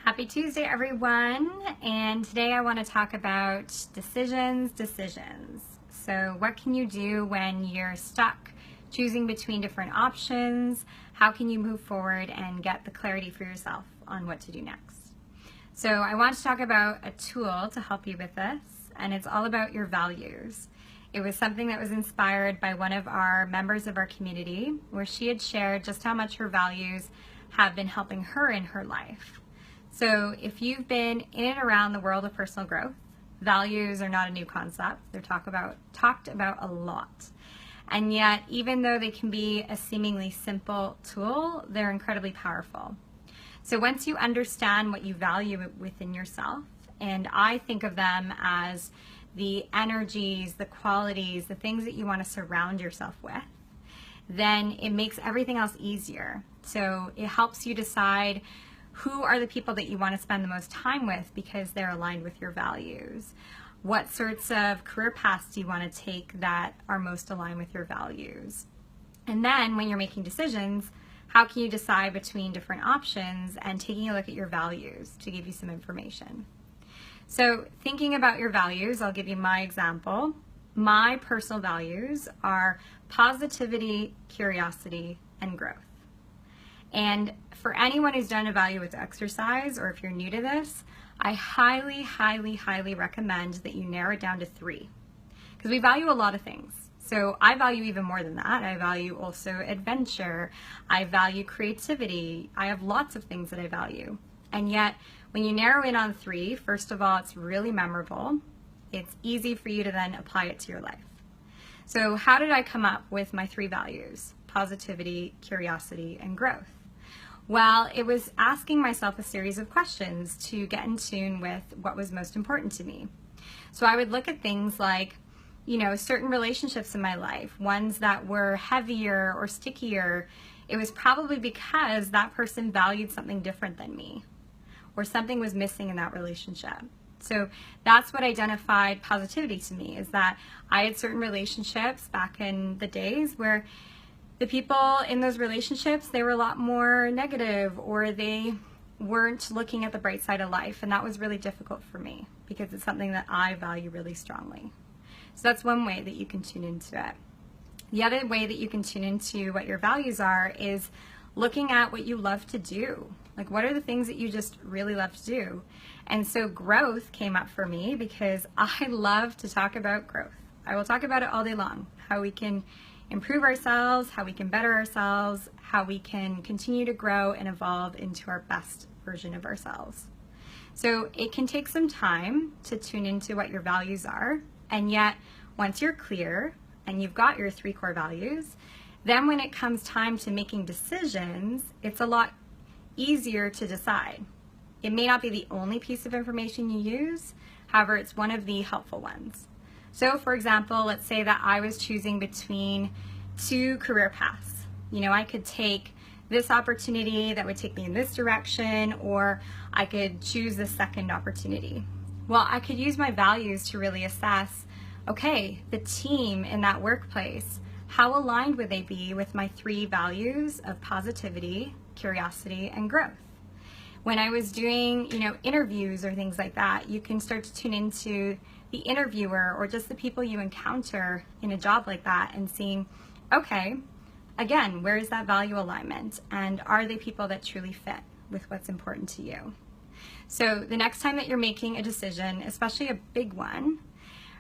Happy Tuesday, everyone. And today I want to talk about decisions. So what can you do when you're stuck choosing between different options? How can you move forward and get the clarity for yourself on what to do next? So I want to talk about a tool to help you with this, and it's all about your values. It was something that was inspired by one of our members of our community, where she had shared just how much her values have been helping her in her life. So if you've been in and around the world of personal growth, values are not a new concept. They're talked about a lot. And yet, even though they can be a seemingly simple tool, they're incredibly powerful. So once you understand what you value within yourself, and I think of them as the energies, the qualities, the things that you want to surround yourself with, then it makes everything else easier. So it helps you decide who are the people that you want to spend the most time with because they're aligned with your values. What sorts of career paths do you want to take that are most aligned with your values? And then when you're making decisions, how can you decide between different options and taking a look at your values to give you some information? So thinking about your values, I'll give you my example. My personal values are positivity, curiosity, and growth. And for anyone who's done a value with exercise, or if you're new to this, I highly recommend that you narrow it down to 3. Because we value a lot of things. So I value even more than that. I value also adventure. I value creativity. I have lots of things that I value. And yet, when you narrow in on 3, first of all, it's really memorable. It's easy for you to then apply it to your life. So how did I come up with my 3 values? Positivity, curiosity, and growth. Well, it was asking myself a series of questions to get in tune with what was most important to me. So I would look at things like, certain relationships in my life, ones that were heavier or stickier. It was probably because that person valued something different than me, or something was missing in that relationship. So that's what identified positivity to me, is that I had certain relationships back in the days where the people in those relationships, they were a lot more negative, or they weren't looking at the bright side of life. And that was really difficult for me because it's something that I value really strongly. So that's one way that you can tune into it. The other way that you can tune into what your values are is looking at what you love to do. Like, what are the things that you just really love to do? And so growth came up for me because I love to talk about growth. I will talk about it all day long, how we can improve ourselves, how we can better ourselves, how we can continue to grow and evolve into our best version of ourselves. So it can take some time to tune into what your values are, and yet once you're clear and you've got your 3 core values, then when it comes time to making decisions, it's a lot easier to decide. It may not be the only piece of information you use, however, it's one of the helpful ones. So for example, let's say that I was choosing between 2 career paths. I could take this opportunity that would take me in this direction, or I could choose the second opportunity. Well, I could use my values to really assess, okay, the team in that workplace, how aligned would they be with my 3 values of positivity, curiosity, and growth? When I was doing, interviews or things like that, you can start to tune into the interviewer or just the people you encounter in a job like that and seeing, okay, again, where is that value alignment? And are they people that truly fit with what's important to you? So the next time that you're making a decision, especially a big one,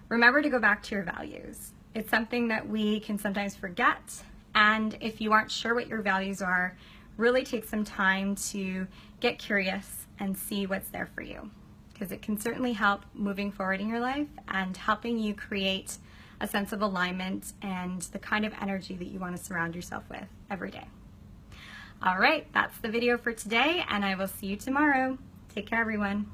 remember to go back to your values. It's something that we can sometimes forget. And if you aren't sure what your values are, really take some time to get curious and see what's there for you, because it can certainly help moving forward in your life and helping you create a sense of alignment and the kind of energy that you want to surround yourself with every day. All right, that's the video for today, and I will see you tomorrow. Take care, everyone.